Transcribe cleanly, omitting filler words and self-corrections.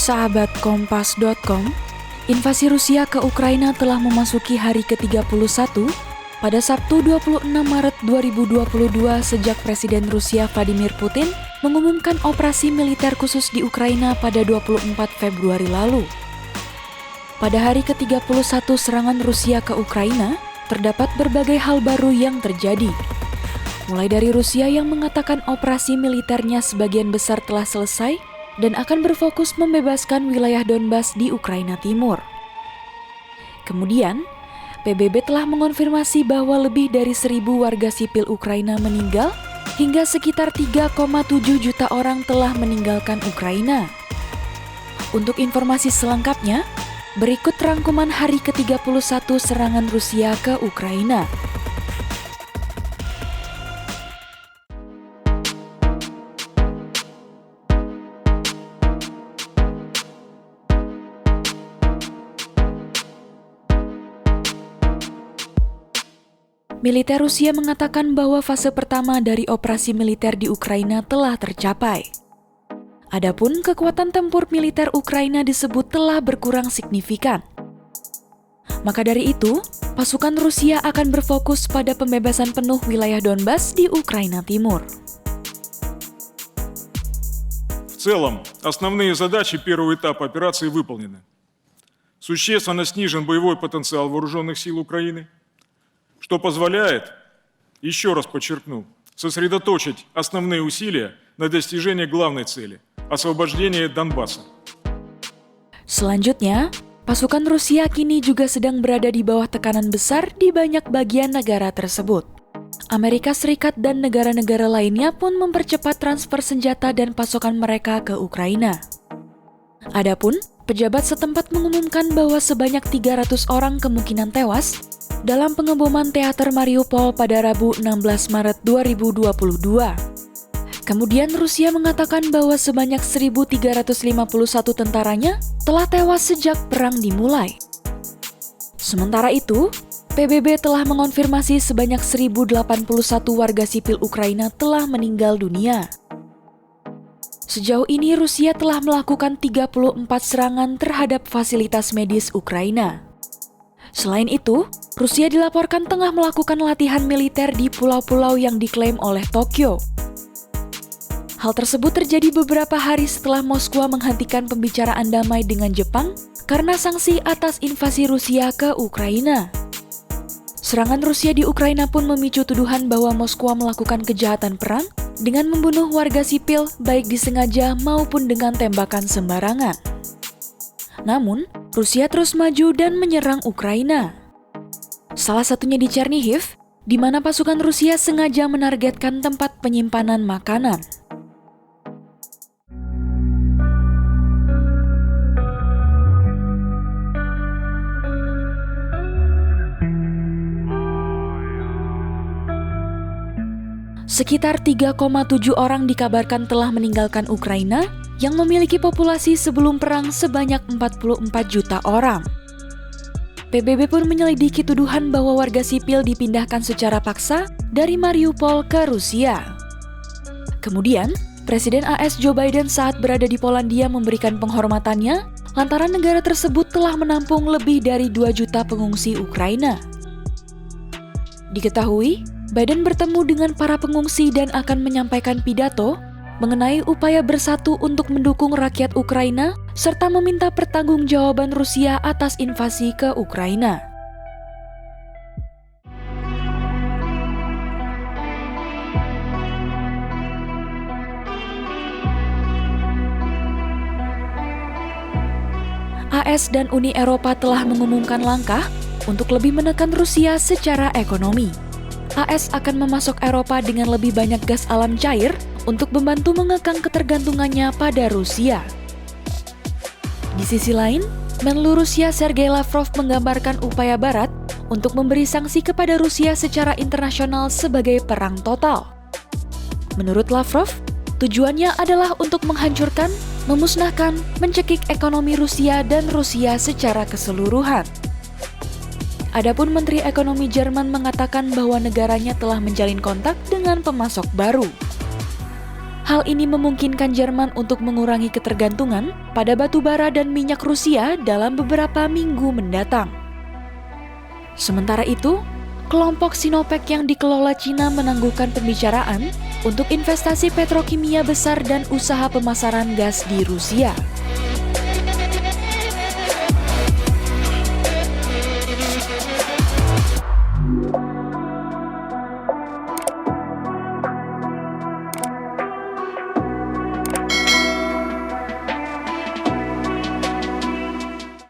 Sahabat Kompas.com, invasi Rusia ke Ukraina telah memasuki hari ke-31 pada Sabtu 26 Maret 2022 sejak Presiden Rusia Vladimir Putin mengumumkan operasi militer khusus di Ukraina pada 24 Februari lalu. Pada hari ke-31 serangan Rusia ke Ukraina, terdapat berbagai hal baru yang terjadi. Mulai dari Rusia yang mengatakan operasi militernya sebagian besar telah selesai dan akan berfokus membebaskan wilayah Donbas di Ukraina Timur. Kemudian, PBB telah mengonfirmasi bahwa lebih dari 1.000 warga sipil Ukraina meninggal hingga sekitar 3,7 juta orang telah meninggalkan Ukraina. Untuk informasi selengkapnya, berikut rangkuman hari ke-31 serangan Rusia ke Ukraina. Militer Rusia mengatakan bahwa fase pertama dari operasi militer di Ukraina telah tercapai. Adapun kekuatan tempur militer Ukraina disebut telah berkurang signifikan. Maka dari itu, pasukan Rusia akan berfokus pada pembebasan penuh wilayah Donbas di Ukraina Timur. В целом, основные задачи первого этапа операции выполнены. Существенно снижен боевой потенциал вооруженных сил Украины, что позволяет, еще раз подчеркну, сосредоточить основные усилия на достижении главной цели – освобождения Донбасса. Selanjutnya, pasukan Rusia kini juga sedang berada di bawah tekanan besar di banyak bagian negara tersebut. Amerika Serikat dan negara-negara lainnya pun mempercepat transfer senjata dan pasokan mereka ke Ukraina. Adapun, pejabat setempat mengumumkan bahwa sebanyak 300 orang kemungkinan tewas dalam pengeboman teater Mariupol pada Rabu 16 Maret 2022. Kemudian Rusia mengatakan bahwa sebanyak 1.351 tentaranya telah tewas sejak perang dimulai. Sementara itu, PBB telah mengonfirmasi sebanyak 1.081 warga sipil Ukraina telah meninggal dunia. Sejauh ini Rusia telah melakukan 34 serangan terhadap fasilitas medis Ukraina. Selain itu, Rusia dilaporkan tengah melakukan latihan militer di pulau-pulau yang diklaim oleh Tokyo. Hal tersebut terjadi beberapa hari setelah Moskwa menghentikan pembicaraan damai dengan Jepang karena sanksi atas invasi Rusia ke Ukraina. Serangan Rusia di Ukraina pun memicu tuduhan bahwa Moskwa melakukan kejahatan perang dengan membunuh warga sipil baik disengaja maupun dengan tembakan sembarangan. Namun, Rusia terus maju dan menyerang Ukraina. Salah satunya di Chernihiv, di mana pasukan Rusia sengaja menargetkan tempat penyimpanan makanan. Sekitar 3,7 orang dikabarkan telah meninggalkan Ukraina yang memiliki populasi sebelum perang sebanyak 44 juta orang. PBB pun menyelidiki tuduhan bahwa warga sipil dipindahkan secara paksa dari Mariupol ke Rusia. Kemudian, Presiden AS Joe Biden saat berada di Polandia memberikan penghormatannya lantaran negara tersebut telah menampung lebih dari 2 juta pengungsi Ukraina. Diketahui, Biden bertemu dengan para pengungsi dan akan menyampaikan pidato mengenai upaya bersatu untuk mendukung rakyat Ukraina serta meminta pertanggungjawaban Rusia atas invasi ke Ukraina. AS dan Uni Eropa telah mengumumkan langkah untuk lebih menekan Rusia secara ekonomi. AS akan memasok Eropa dengan lebih banyak gas alam cair untuk membantu mengekang ketergantungannya pada Rusia. Di sisi lain, Menlu Rusia Sergei Lavrov menggambarkan upaya Barat untuk memberi sanksi kepada Rusia secara internasional sebagai perang total. Menurut Lavrov, tujuannya adalah untuk menghancurkan, memusnahkan, mencekik ekonomi Rusia dan Rusia secara keseluruhan. Adapun Menteri Ekonomi Jerman mengatakan bahwa negaranya telah menjalin kontak dengan pemasok baru. Hal ini memungkinkan Jerman untuk mengurangi ketergantungan pada batu bara dan minyak Rusia dalam beberapa minggu mendatang. Sementara itu, kelompok Sinopec yang dikelola Cina menangguhkan pembicaraan untuk investasi petrokimia besar dan usaha pemasaran gas di Rusia.